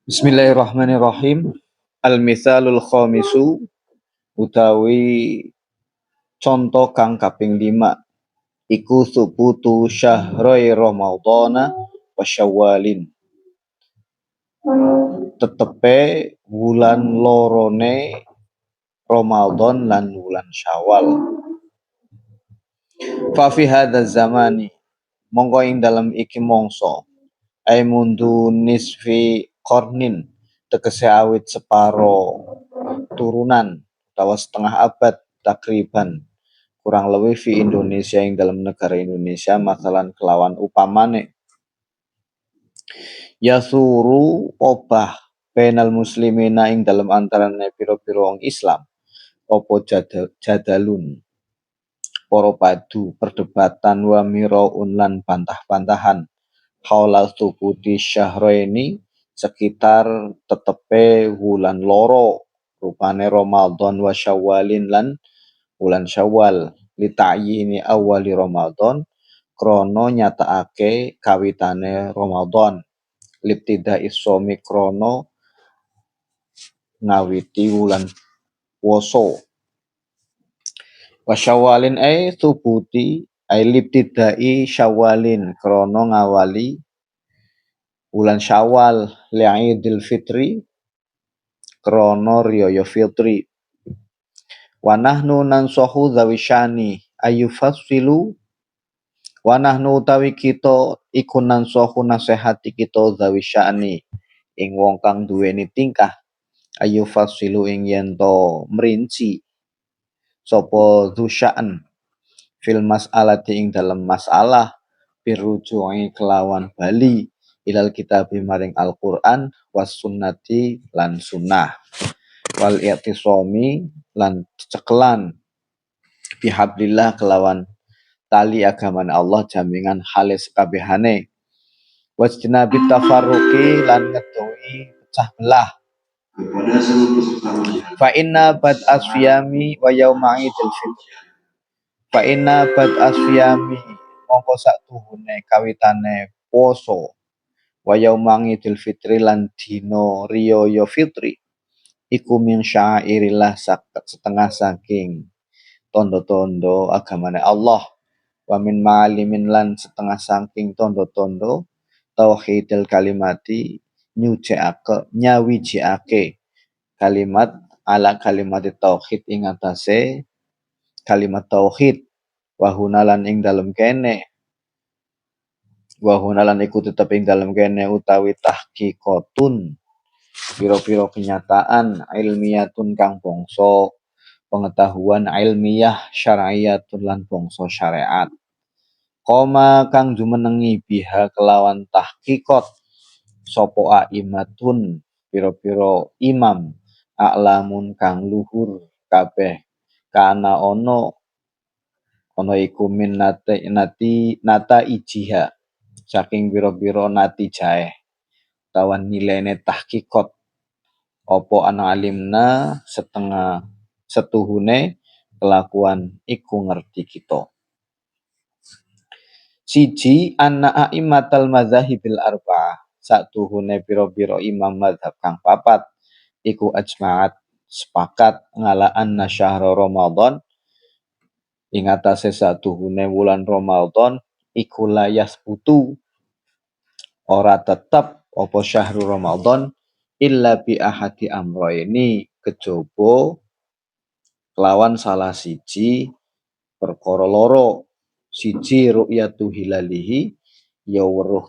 Bismillahirrahmanirrahim. Al-mithalul khamisu utawi contoh kang kaping 5 iku subutu syahroi Ramadhana wa Syawalin. Tetepe wulan lorone Ramadan lan wulan Syawal. Fa fi hadzal zamani mongko ing dalem iki mangsa ai mundu nisfi qarnin tegese awit separo turunan utawa setengah abad takriban kurang lebih di Indonesia yang dalam negara Indonesia masalan kelawan upamane yasuru obah penal muslimina ing dalam antarane piro-piro wong Islam opo jadalun poro padu perdebatan wa miraun lan bantah-bantahan haula subuti syahraini sekitar tetepe wulan loro rupane Ramadan wa Syawalin lan wulan Syawal li ta'yini awali Ramadan krono nyatakake kawitane Ramadan libtida isomi krono ngawiti wulan poso wa Syawalin tubuti libtidai Syawalin krono ngawali wulan Syawal li'idil fitri krono riyaya fitri wa nahnu nansahu zawisyani ayufassilu wa nahnu utawi kita iku nansahu nasehati kita zawisyani ing wong kang duweni tingkah ayufassilu ing yen to merinci sapa dzusya'an fil mas'alati ing dalam masalah biruju'i kelawan bali ilal kitabi maring Al-Qur'an was sunnati lan sunnah wal i'tisomi lan cekelan bihablillah kelawan tali agaman Allah jamingan halis kabehane wajtinabit tafarruqi lan ngedohi pecah belah fa inna bad asfiyami wa yauma idul fitri fa inna bad asfiyami mongko saktuhune kawitane poso wa yauma idul fitri lan dina riyaya fitri iku min syairillah setengah saking tondo-tondo agamane Allah wa min ma'alimin lan setengah saking tondo-tondo tauhidil kalimati nyawijiake kalimat ala kalimat tauhid ing atase kalimat tauhid wa hunalan ing dalem kene wa hunalan iku tetep ing dalem kene utawi tahqiqatun piro-piro kenyataan ilmiyatun kang bangsa pengetahuan ilmiah syar'iyatun lan bangsa syariat koma kang jumenengi biha kelawan tahqiqat sapa aimatun piro-piro imam a'lamun kang luhur kabeh kana ono iku min nata ijiha saking piro-piro natijae tawan nilene tahqiqat opo ana alimna setengah setuhune kelakuan iku ngerti kita siji anna a'immatal madzahibil arba'ah satuhune pira-pira imam mazhab kang papat iku ajma'at sepakat ngala anna syahra Ramadan ing atase satuhune wulan Ramadan iku layas putu ora tetep apa syahrul Ramadan illa bi ahadi amroini kejaba kelawan salah siji perkara loro siji ru'yatu hilalihi ya weruh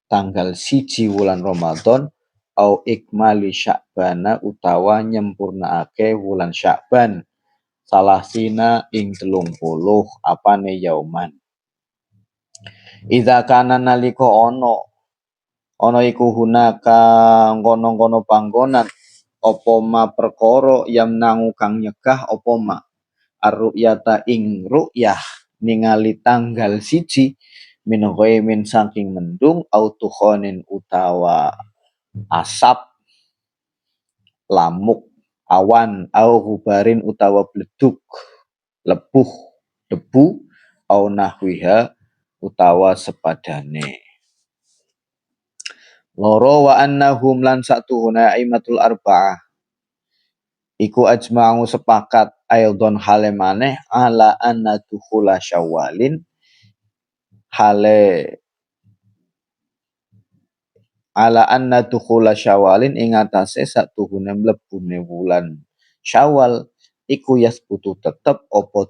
tanggal siji wulan Ramadan au ikmali Sya'bana utawa nyempurnaake wulan Sya'ban salah sina ing 30 apane yauman idza kana nalika ana iku hunaka ngono-ngono panggonan apa ma perkara yamnangu kang nyegah apa ma ar-ru'yata ing ru'yah ningali tanggal siji min ghaimin saking mendung autukhonin utawa asap lamuk awan au hubarin utawa bleduk lebuh debu au nahwiha utawa sepadane Loro wa annahum lan satuhuna aimatul arba'ah iku ajma'u sepakat aildon hale maneh ala anna dukhula syawalin hale ala anna dukhula syawalin ing atase satuhune mlebune wulan Syawal iku yasbutu tetep apa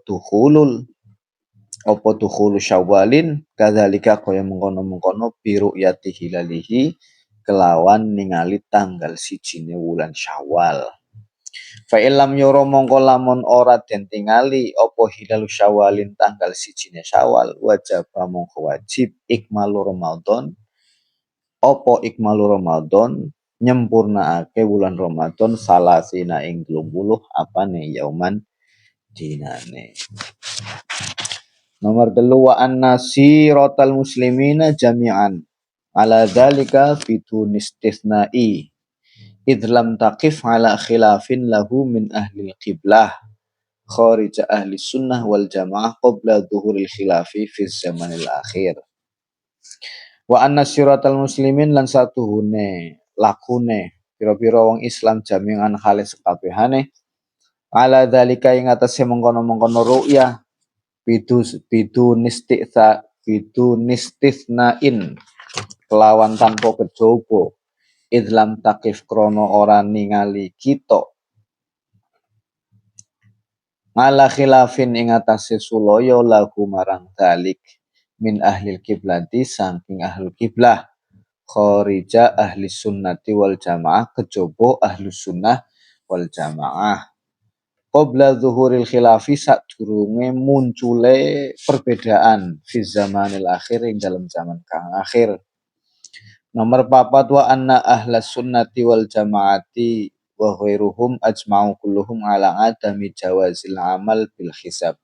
dukhulu syawalin kadzalika kaya mengkono-mengkono biru yati hilalihi kelawan ningali tanggal sijine wulan Syawal. Fa ilam yoro mongko lamun ora den tingali apa hilal syawalin tanggal sijine Syawal wajib mongko wajib ikmalu Ramadan apa ikmalu Ramadan nyempurnaake wulan Ramadan salasina ing 30 apane yauman dinane. Nomor 3 wa anna siratal muslimina jami'an ala dzalika bidun istisna'i idlam taqif ala khilafin lahu min ahli qiblah kharij ahli sunnah wal jamaah qabla dhuhuril khilafi fi zamanil akhir. Wa anna siratal muslimin lan satuhune lakune pira-pira wong Islam jami'an hale sekabehane ala dzalika ing atase mengkono-mengkono ru'yah bidu nistisnain kelawan tanpa kejaba idlam takif krono ora ningali kita ngala khilafin ing atase sulaya lagu marang dalik min ahlil kiblati saking ahlul kiblah kharija ahli sunnati wal jamaah kejaba ahli sunnah wal jamaah qabla zuhuril khilafi sadurunge muncule perbedaan fi zamanil akhir ing dalam zaman kang akhir. Nomor 4 wa anna ahlas sunnati wal jamaati wa ghairuhum ajma'u kulluhum ala adami jawazil amal bil hisab.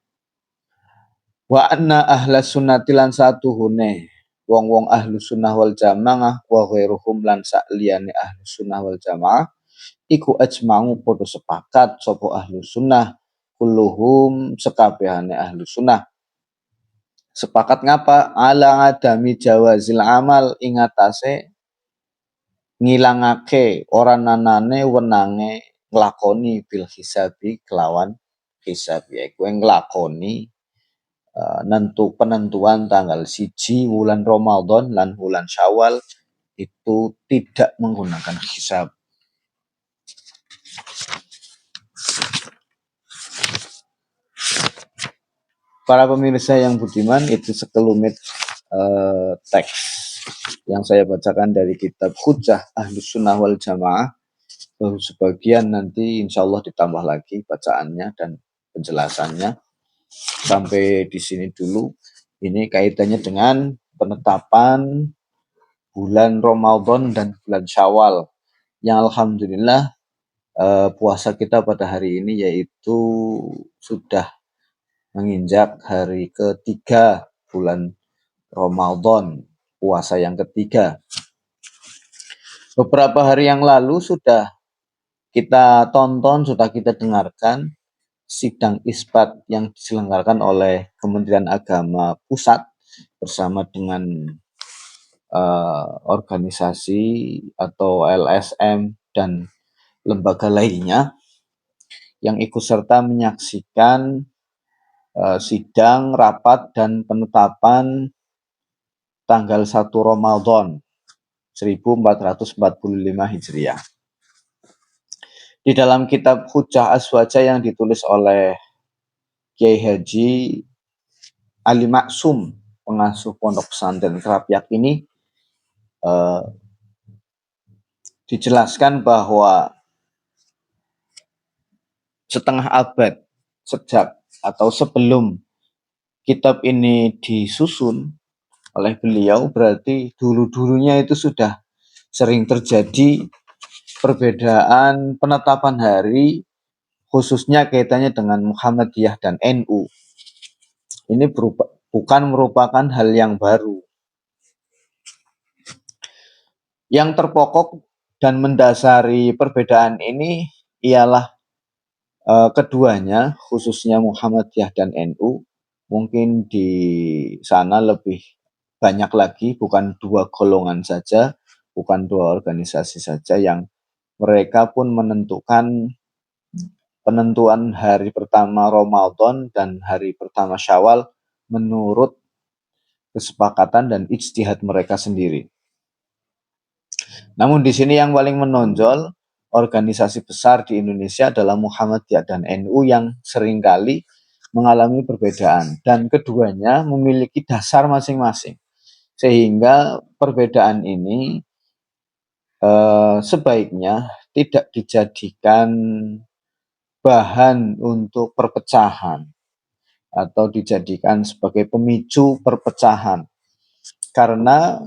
Wa anna ahlas sunnati lan satuhune wong-wong ahlu sunnah wal jamaah wa ghairuhum lan sakliyane ahlu sunnah wal jamaah iku ajma'u padha sepakat sapa ahlu sunnah kulluhum sekabehane ahlu sunnah sepakat ngapa ala adami jawazil amal ing atase ngilangake ora nanane wenange nglakoni bil hisabi kelawan hisab yaiku nglakoni penentuan tanggal 1 wulan Ramadan lan wulan Syawal itu tidak menggunakan hisab. Para pemirsa yang budiman, itu sekelumit teks yang saya bacakan dari kitab Hujjah Ahlus Sunnah wal Jamaah. Baru sebagian nanti insya Allah ditambah lagi bacaannya dan penjelasannya. Sampai di sini dulu. Ini kaitannya dengan penetapan bulan Ramadan dan bulan Syawal. Yang alhamdulillah puasa kita pada hari ini yaitu sudah menginjak hari ketiga bulan Ramadan, puasa yang ketiga. Beberapa hari yang lalu sudah kita tonton, sudah kita dengarkan sidang isbat yang diselenggarakan oleh Kementerian Agama Pusat bersama dengan organisasi atau LSM dan lembaga lainnya yang ikut serta menyaksikan sidang, rapat, dan penetapan tanggal 1 Ramadan 1445 Hijriah. Di dalam kitab Hujjah Aswaja yang ditulis oleh Kiai Haji Ali Maksum, pengasuh Pondok Pesantren Krapyak ini, dijelaskan bahwa setengah abad sejak atau sebelum kitab ini disusun oleh beliau, berarti dulu-dulunya itu sudah sering terjadi perbedaan penetapan hari, khususnya kaitannya dengan Muhammadiyah dan NU. Ini bukan merupakan hal yang baru. Yang terpokok dan mendasari perbedaan ini ialah keduanya, khususnya Muhammadiyah dan NU, mungkin di sana lebih banyak lagi, bukan dua golongan saja, bukan 2 organisasi saja yang mereka pun menentukan penentuan hari pertama Ramadan dan hari pertama Syawal menurut kesepakatan dan ijtihad mereka sendiri. Namun di sini yang paling menonjol organisasi besar di Indonesia adalah Muhammadiyah dan NU yang seringkali mengalami perbedaan dan keduanya memiliki dasar masing-masing. Sehingga perbedaan ini sebaiknya tidak dijadikan bahan untuk perpecahan atau dijadikan sebagai pemicu perpecahan. Karena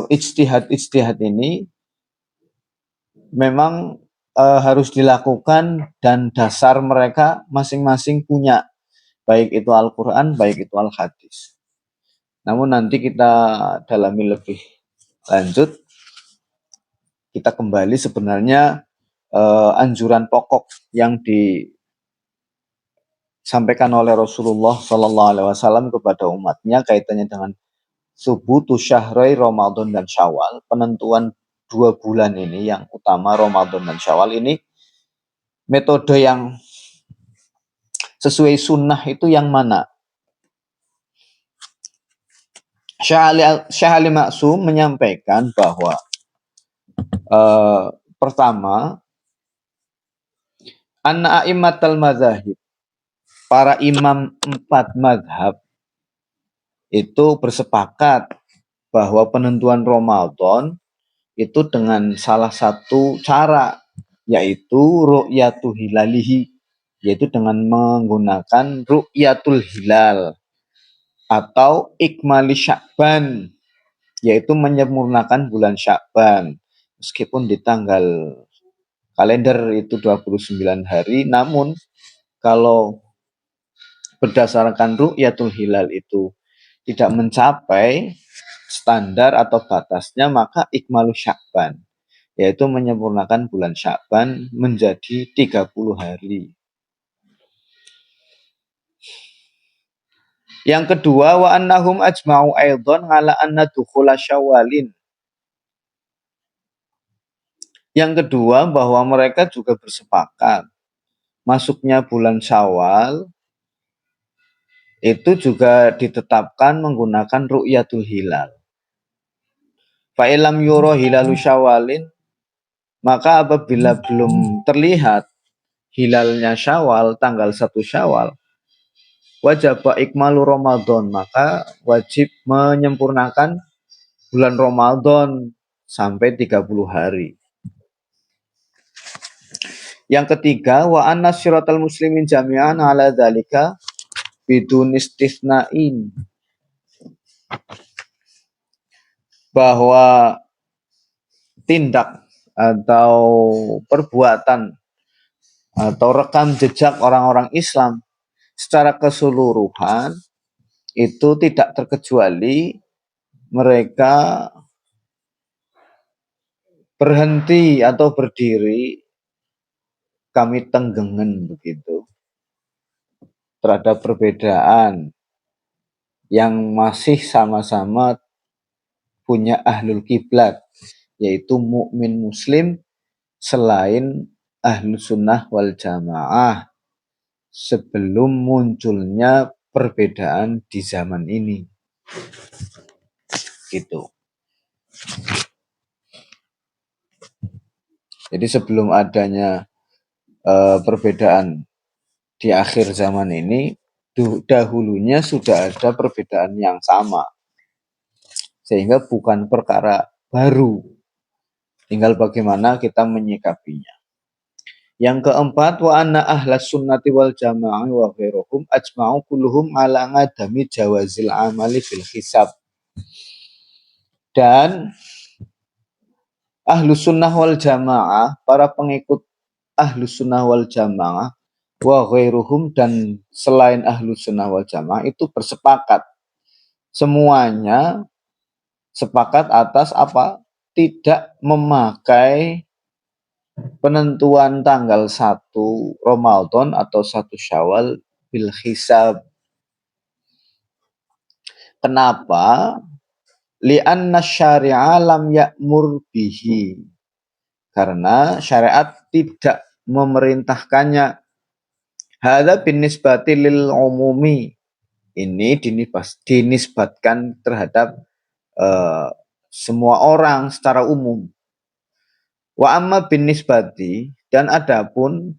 ijtihad ini memang harus dilakukan dan dasar mereka masing-masing punya, baik itu Al-Quran, baik itu Al-Hadis. Namun nanti kita dalami lebih lanjut, kita kembali sebenarnya anjuran pokok yang disampaikan oleh Rasulullah SAW kepada umatnya kaitannya dengan subutu syahrai Ramadan dan Syawal, penentuan 2 bulan ini yang utama Ramadan dan Syawal ini, metode yang sesuai sunnah itu yang mana? Syekh Ali Maksum menyampaikan bahwa pertama, anna a'immatal madzahib, para imam 4 mazhab itu bersepakat bahwa penentuan Ramadan itu dengan salah satu cara, yaitu ru'yatu hilalihi, yaitu dengan menggunakan ru'yatul hilal atau ikmali Sya'ban, yaitu menyempurnakan bulan Sya'ban. Meskipun di tanggal kalender itu 29 hari, namun kalau berdasarkan ru'yatul hilal itu tidak mencapai standar atau batasnya, maka ikmalu Sya'ban, yaitu menyempurnakan bulan Sya'ban menjadi 30 hari. Yang kedua, wa annahum ajma'u aidan ala anna dukhula Syawalin. Yang kedua, bahwa mereka juga bersepakat masuknya bulan Syawal itu juga ditetapkan menggunakan ru'yatul hilal. Fa'ilam yuro hilalu Syawalin, maka apabila belum terlihat hilalnya Syawal, tanggal 1 Syawal, wajib ikmalu Ramadan, maka wajib menyempurnakan bulan Ramadan sampai 30 hari. Yang ketiga, wa anna syiratal muslimin jami'an ala dzalika bidun istisna'in, bahwa tindak atau perbuatan atau rekam jejak orang-orang Islam secara keseluruhan itu tidak terkecuali mereka berhenti atau berdiri kami tenggengen begitu terhadap perbedaan yang masih sama-sama punya ahlul kiblat, yaitu mukmin muslim selain ahlu sunnah wal jamaah sebelum munculnya perbedaan di zaman ini. Gitu. Jadi sebelum adanya perbedaan di akhir zaman ini, dahulunya sudah ada perbedaan yang sama. Sehingga bukan perkara baru. Tinggal bagaimana kita menyikapinya. Yang keempat, wa anna ahlas sunnati wal jamaah wa ghairuhum ajma'u kulluhum ala ngadami jawazil amali bil hisab. Dan ahlus sunnah wal jamaah, para pengikut ahlus sunnah wal jamaah wa ghairuhum, dan selain ahlus sunnah wal jamaah itu bersepakat, semuanya sepakat atas apa? Tidak memakai penentuan tanggal 1 Ramadan atau 1 Syawal bil hisab. Kenapa? li'anna syari'a lam ya'mur bihi, karena syariat tidak memerintahkannya. Hadza binisbati lil umumi, ini dinisbatkan terhadap semua orang secara umum. Wa amma binisbati, dan adapun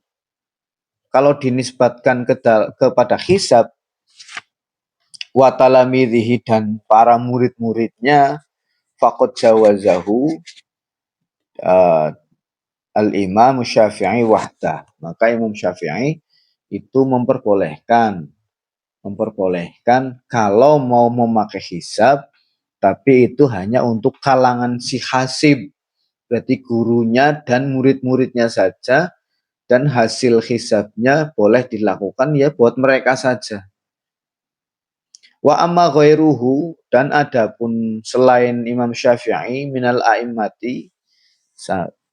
kalau dinisbatkan kepada hisab, wa talamidhihi, dan para murid-muridnya, faqad jawazahu al-Imam Syafi'i wahdah, maka Imam Syafi'i itu memperbolehkan kalau mau memakai hisab, tapi itu hanya untuk kalangan si hasib, berarti gurunya dan murid-muridnya saja, dan hasil hisabnya boleh dilakukan ya buat mereka saja. Wa amma ghairuhu, dan adapun selain Imam Syafi'i minal a'immati,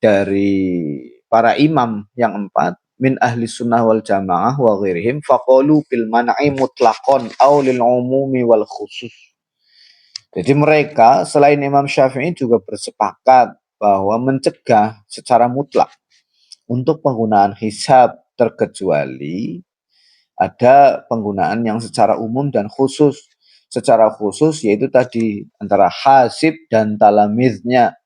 dari para imam yang 4, min ahli sunnah wal jamaah wa ghairihim, faqalu bil man'i mutlaqan aw lil umumi wal khusus. Jadi mereka selain Imam Syafi'i juga bersepakat bahwa mencegah secara mutlak untuk penggunaan hisab, terkecuali ada penggunaan yang secara umum dan khusus. Secara khusus yaitu tadi antara hasib dan talamiznya,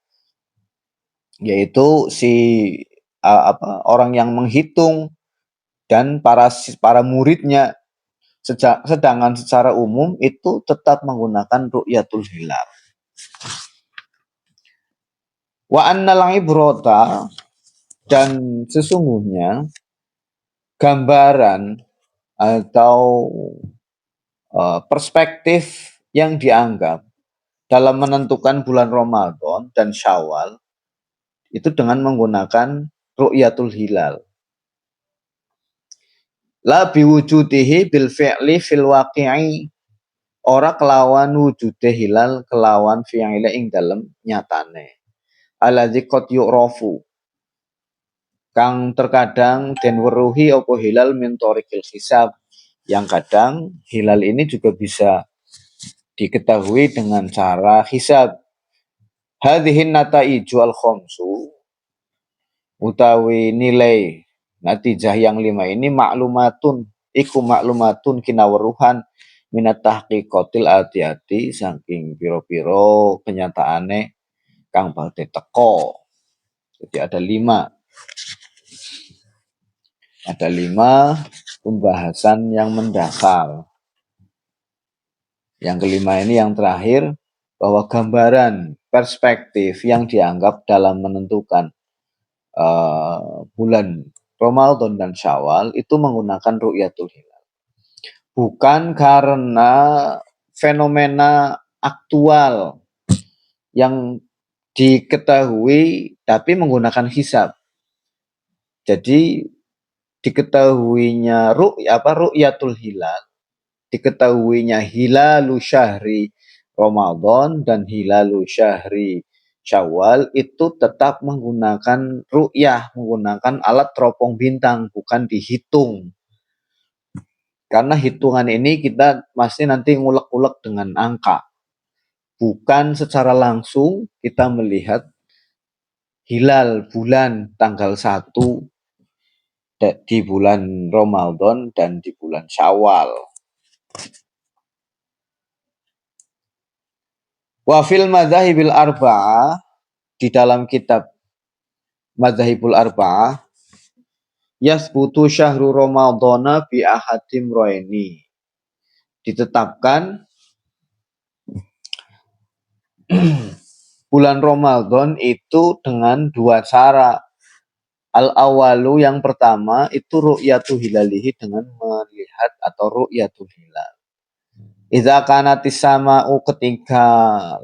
yaitu si orang yang menghitung dan para muridnya. Sedangkan secara umum itu tetap menggunakan ru'yatul hilal. Wa annal ibrata, dan sesungguhnya gambaran atau perspektif yang dianggap dalam menentukan bulan Ramadan dan Syawal itu dengan menggunakan ru'yatul hilal. La biwujudihi bil fi'li fil waqi'i, ora kelawan wujude hilal kelawan fi'ile ing dalem nyatane. Alladzi qad yu'rafu, kang terkadang den weruhi apa hilal min thoriqil hisab, yang kadang hilal ini juga bisa diketahui dengan cara hisab. Hadhihin nataiju al khamsu, utawi nilai natijah yang 5 ini maklumatun, iku maklumatun kinaweruhan minat tahqiqatil ati-ati, saking piro-piro kenyataane kang bakal teko. Jadi ada 5 pembahasan yang mendasar. Yang kelima ini yang terakhir, bahwa gambaran perspektif yang dianggap dalam menentukan bulan Ramadan dan Syawal itu menggunakan ru'yatul hilal. Bukan karena fenomena aktual yang diketahui tapi menggunakan hisab. Jadi diketahuinya ru'yatul hilal, diketahuinya hilalu syahri Ramadan dan hilalu syahri Syawal itu tetap menggunakan ru'yah, menggunakan alat teropong bintang, bukan dihitung. Karena hitungan ini kita pasti nanti ngulek-ulek dengan angka. Bukan secara langsung kita melihat hilal bulan tanggal 1 di bulan Ramadan dan di bulan Syawal. Wa fil madzahibil arba'ah, di dalam kitab Madzhabul Arba'ah, yasbutu syahru Ramadhana bi ahadim roini, ditetapkan bulan Ramadan itu dengan 2 cara. Al-awalu, yang pertama itu ru'yatu hilalihi, dengan melihat atau ru'yatul hilal. Idza kanatis sama'u, ketika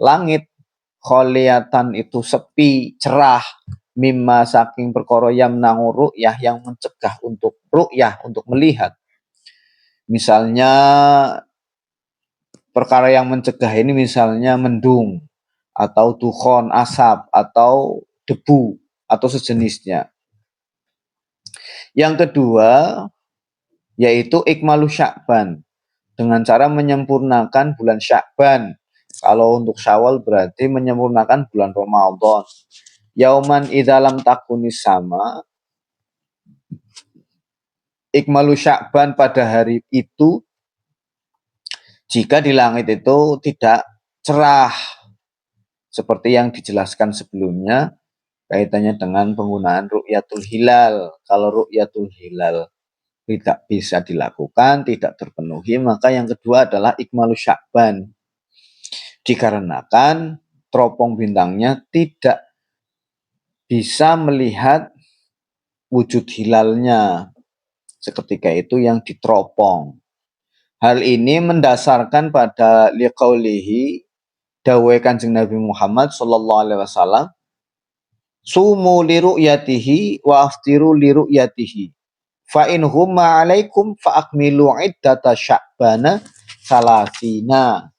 langit kholiyatan itu sepi, cerah, mimma saking perkara yamna'u ru'yah, yang mencegah untuk ru'yah, untuk melihat. Misalnya perkara yang mencegah ini misalnya mendung atau dukhon, asap atau debu atau sejenisnya. Yang kedua yaitu ikmalu Sya'ban, dengan cara menyempurnakan bulan Sya'ban Kalau untuk Syawal berarti menyempurnakan bulan Ramadan. Yauman idzalam takunis sama ikmalu Sya'ban pada hari itu jika di langit itu tidak cerah seperti yang dijelaskan sebelumnya kaitannya dengan penggunaan ru'yatul hilal. Kalau ru'yatul hilal tidak bisa dilakukan, tidak terpenuhi, maka yang kedua adalah ikmalu Sya'ban. Dikarenakan teropong bintangnya tidak bisa melihat wujud hilalnya seketika itu yang diteropong. Hal ini mendasarkan pada liqaulihi dawai Kanjeng Nabi Muhammad sallallahu alaihi wasallam, sumu li ru'yatihi wa aftiru li ru'yatihi. Fa in humma alaikum fa akmilu iddata sya'bana salasina.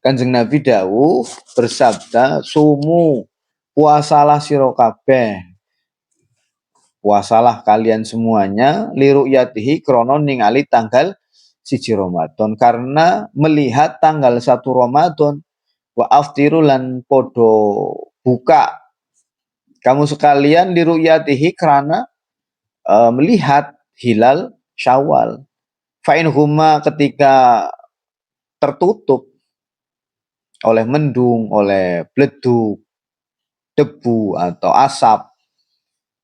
Kanjeng Nabi dawuh bersabda, sumu puasalah sira kabeh. Puasalah kalian semuanya li ru'yatihi krana ningali tanggal 1 Ramadan, karena melihat tanggal 1 Ramadan wa aftiru lan podo buka kamu sekalian li ru'yatihi karena melihat hilal Syawal. Fa in huma ketika tertutup oleh mendung, oleh bleduk, debu atau asap,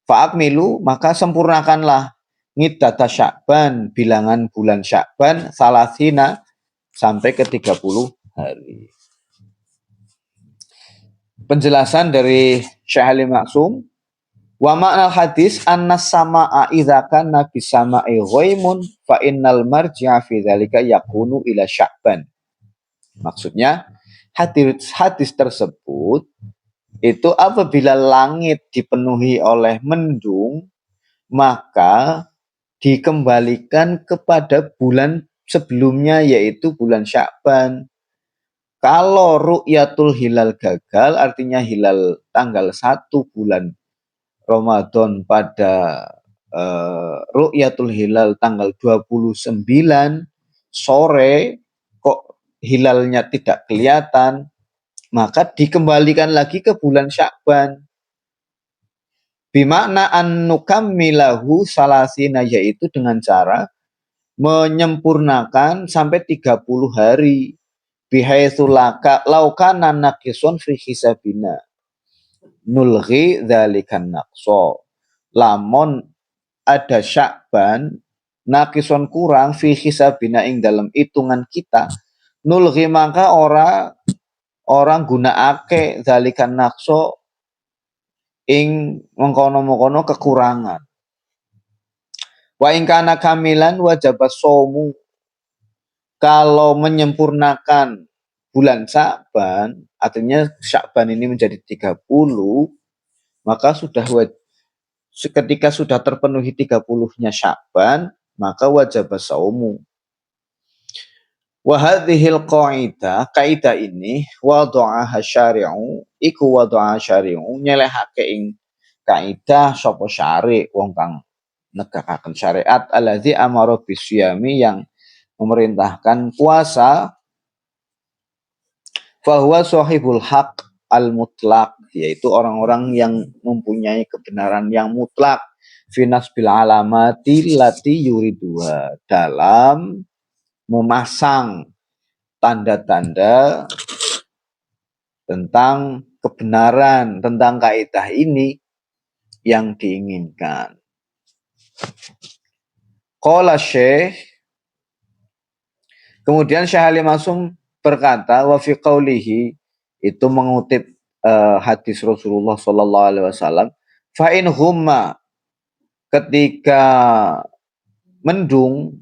fa'akmilu maka sempurnakanlah ngiddata Sya'ban, bilangan bulan Sya'ban salasina sampai ke 30 hari. Penjelasan dari Syekh Halim Maksum, wa ma'nal hadis annas sama'a idza kana bisama'i ghaimun fa innal marji'a fi dzalika yakunu ila Sya'ban. Maksudnya hadis tersebut itu apabila langit dipenuhi oleh mendung maka dikembalikan kepada bulan sebelumnya yaitu bulan Sya'ban. Kalau ru'yatul hilal gagal artinya hilal tanggal 1 bulan Ramadan pada ru'yatul hilal tanggal 29 sore kok hilalnya tidak kelihatan, maka dikembalikan lagi ke bulan Sya'ban. Bimakna an-nukammilahu salasina, yaitu dengan cara menyempurnakan sampai 30 hari. Bihaitsu laukana naqisun fi hisabina nulghi dzalikan naqsa. Lamun ada Sya'ban naqisun kurang fi hisabina ing dalam hitungan kita, nulghi maka orang gunakake dzalikan naqsa ing mengkono-mengkono kekurangan. Wa ing kana kamilan wajib somu, kalau menyempurnakan bulan Sya'ban, artinya Sya'ban ini menjadi 30, maka ketika sudah terpenuhi 30-nya Sya'ban, maka wajib saumu. Wa hadhil qaidah, kaidah ini wada'aha syari'u, iku wada'aha syari'u nyelehake ing kaidah sapa syari' wong kang negakaken syariat allazi amara bisyami yang memerintahkan puasa, fahuwa sahibul haq al mutlak, yaitu orang-orang yang mempunyai kebenaran yang mutlak finas bil alamati lati yuridua, dalam memasang tanda-tanda tentang kebenaran, tentang kaidah ini yang diinginkan. Qala Syekh, kemudian Syekh Halim Maksum berkata, wa fi qaulihi, itu mengutip hadis Rasulullah sallallahu alaihi wasallam, fa in humma, ketika mendung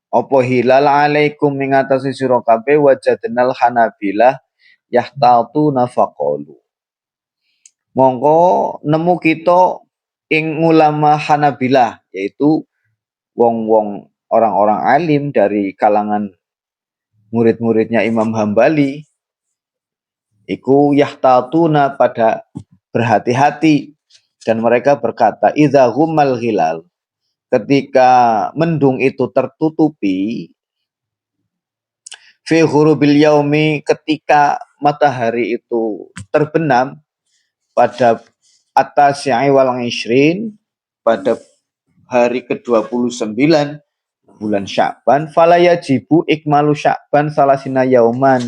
opo hilal alaikum mengatasi sira kabeh wajadnal hanabilah yahtatu nafaqalu, mongko nemu kita ing ulama Hanabilah, yaitu wong-wong orang-orang alim dari kalangan murid-muridnya Imam Hambali, iku yahtatuna pada berhati-hati, dan mereka berkata idza hummal hilal, ketika mendung itu tertutupi, fi ghurubil yaumi, ketika matahari itu terbenam pada at-tasi'i wal ishrin, pada hari ke-29 bulan Sya'ban, fala yajibu ikmalu Sya'ban salasina yauman,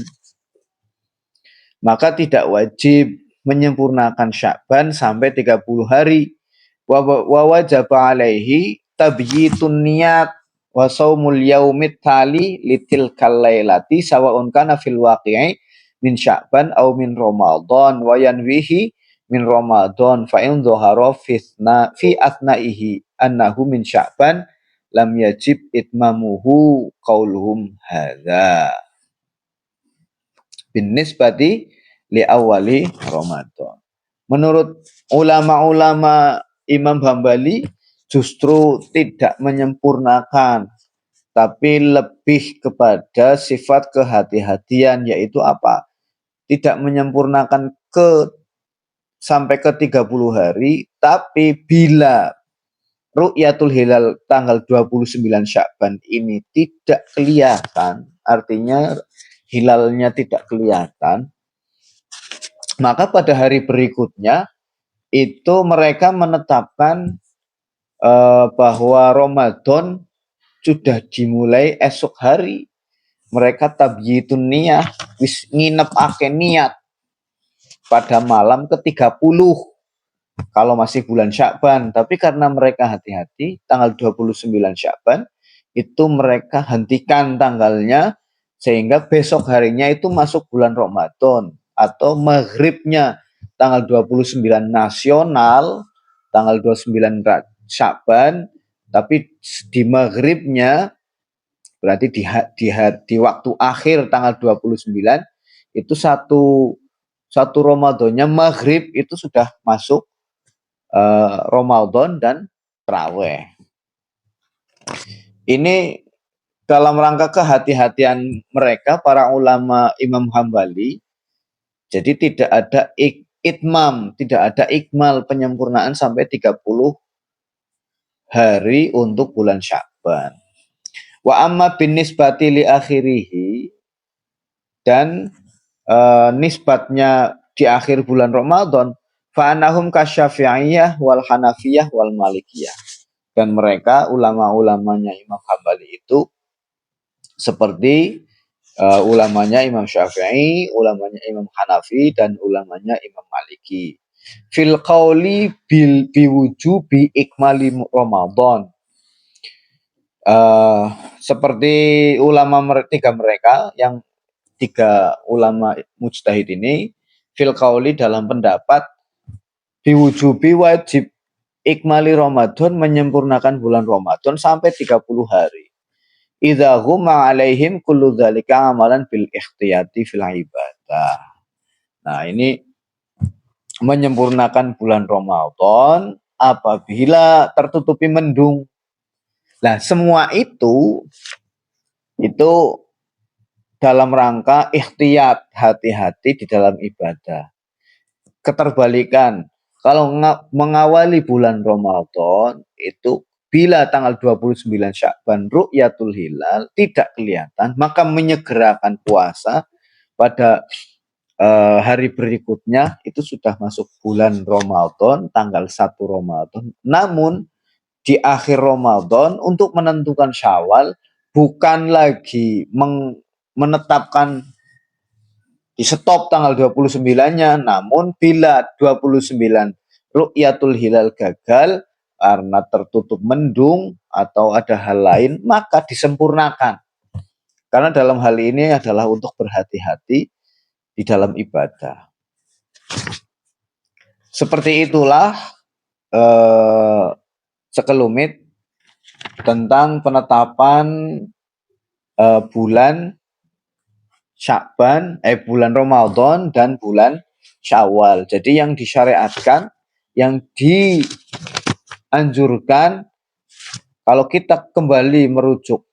maka tidak wajib menyempurnakan Sya'ban sampai 30 hari. Wa wajaba alaihi tabyitun niyat wa saumul yaumit tali litil kalailati sawa'un kana fil waqi'i min Sya'ban aw min Ramadan wa yanwihi min Ramadan fa in dhahara fi athnaihi annahu min Sya'ban lam yajib itmamuhu qauluhum hadza bin nisbati li awali Ramadan. Menurut ulama-ulama Imam Hambali justru tidak menyempurnakan, tapi lebih kepada sifat kehati-hatian, yaitu apa? Tidak menyempurnakan sampai ke 30 hari, tapi bila ru'yatul hilal tanggal 29 Sya'ban ini tidak kelihatan, artinya hilalnya tidak kelihatan, maka pada hari berikutnya itu mereka menetapkan bahwa Ramadan sudah dimulai esok hari. Mereka tabyitun niyah, wis nginep ake niat pada malam ke-30 kalau masih bulan Sya'ban. Tapi karena mereka hati-hati, tanggal 29 Sya'ban itu mereka hentikan tanggalnya sehingga besok harinya itu masuk bulan Ramadan, atau maghribnya tanggal 29 nasional, tanggal 29 Sya'ban, tapi di maghribnya berarti di waktu akhir tanggal 29 itu satu Ramadannya maghrib itu sudah masuk Ramadan dan Traweh. Ini dalam rangka kehati-hatian mereka, para ulama Imam Hambali. Jadi tidak ada itmam, tidak ada ikmal, penyempurnaan sampai 30 hari untuk bulan Sya'ban. Wa amma bin nisbati li akhirihi, dan nisbatnya di akhir bulan Ramadan, fa anahum kasyafi'iyah wal hanafiyah wal malikiyah. Dan mereka ulama-ulamanya Imam Hambali itu seperti ulamanya Imam Syafi'i, ulamanya Imam Hanafi, dan ulamanya Imam Maliki. Fil qawli biwujubi ikmali Ramadan. Seperti tiga mereka, yang tiga ulama mujtahid ini, fil qawli dalam pendapat, biwujubi wajib ikmali Ramadan, menyempurnakan bulan Ramadan sampai 30 hari. Idza huma alaihim kullu dzalika amalan bil ikhtiyati fil ibadah. Nah, ini menyempurnakan bulan Ramadan apabila tertutupi mendung. Nah, semua itu dalam rangka ikhtiyat, hati-hati di dalam ibadah. Keterbalikan, kalau mengawali bulan Ramadan itu bila tanggal 29 Sya'ban ru'yatul hilal tidak kelihatan, maka menyegerakan puasa pada hari berikutnya itu sudah masuk bulan Ramadan, tanggal 1 Ramadan. Namun di akhir Ramadan untuk menentukan Syawal bukan lagi menetapkan di stop tanggal 29-nya, namun bila 29 ru'yatul hilal gagal karena tertutup mendung atau ada hal lain, maka disempurnakan. Karena dalam hal ini adalah untuk berhati-hati di dalam ibadah. Seperti itulah sekelumit tentang penetapan bulan Sya'ban, bulan Ramadan dan bulan Syawal. Jadi yang disyariatkan, yang dianjurkan, kalau kita kembali merujuk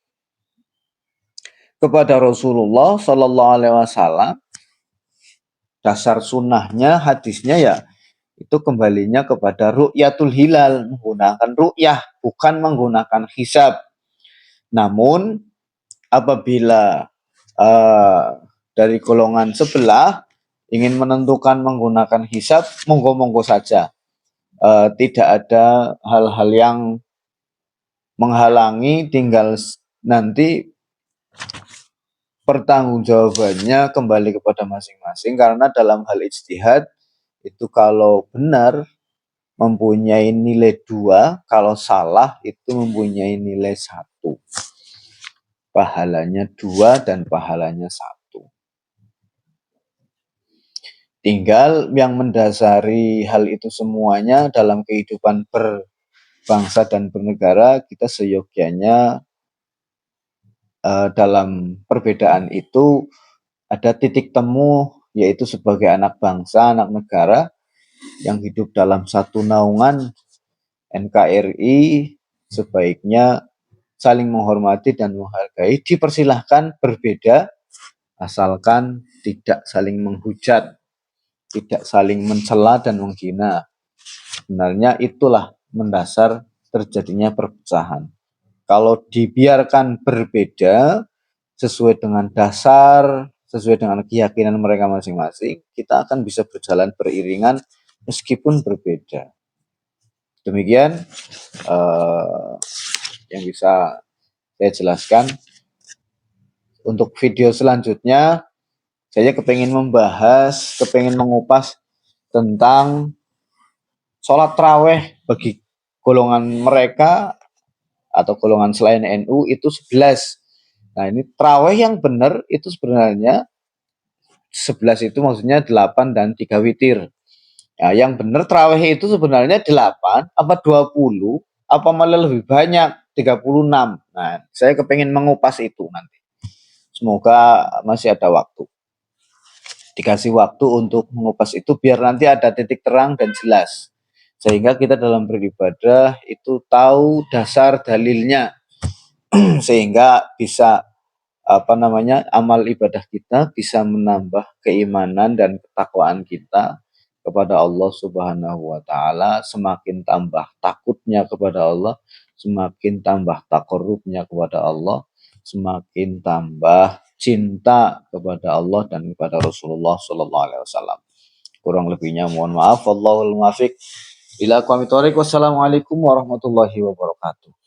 kepada Rasulullah Sallallahu Alaihi Wasallam, dasar sunnahnya, hadisnya ya itu kembalinya kepada ru'yatul hilal, menggunakan ru'yah, bukan menggunakan hisab. Namun apabila dari golongan sebelah ingin menentukan menggunakan hisab, monggo-monggo saja. Tidak ada hal-hal yang menghalangi, tinggal nanti pertanggungjawabannya kembali kepada masing-masing, karena dalam hal ijtihad itu kalau benar mempunyai nilai 2, kalau salah itu mempunyai nilai 1. Pahalanya 2 dan pahalanya 1. Tinggal yang mendasari hal itu semuanya dalam kehidupan berbangsa dan bernegara, kita seyogyanya dalam perbedaan itu ada titik temu, yaitu sebagai anak bangsa, anak negara yang hidup dalam satu naungan NKRI, sebaiknya saling menghormati dan menghargai, dipersilahkan berbeda asalkan tidak saling menghujat, tidak saling mencela dan menghina. Sebenarnya itulah mendasar terjadinya perpecahan. Kalau dibiarkan berbeda sesuai dengan dasar, sesuai dengan keyakinan mereka masing-masing, kita akan bisa berjalan beriringan meskipun berbeda. Demikian yang bisa saya jelaskan. Untuk video selanjutnya, saya kepengen mengupas tentang sholat taraweh bagi golongan mereka atau golongan selain NU itu 11. Nah, ini taraweh yang benar itu sebenarnya 11 itu maksudnya 8 dan 3 witir. Nah, yang benar taraweh itu sebenarnya 8 apa 20 apa malah lebih banyak 36. Nah, saya kepengen mengupas itu nanti. Semoga masih ada waktu. Dikasih waktu untuk mengupas itu biar nanti ada titik terang dan jelas. Sehingga kita dalam beribadah itu tahu dasar dalilnya. Sehingga bisa amal ibadah kita bisa menambah keimanan dan ketakwaan kita kepada Allah Subhanahu wa taala, semakin tambah takutnya kepada Allah, semakin tambah takarrubnya kepada Allah, semakin tambah cinta kepada Allah dan kepada Rasulullah sallallahu alaihi wasallam. Kurang lebihnya mohon maaf. Wallahul muwaffiq ila aqwamit thoriq. Wassalamualaikum warahmatullahi wabarakatuh.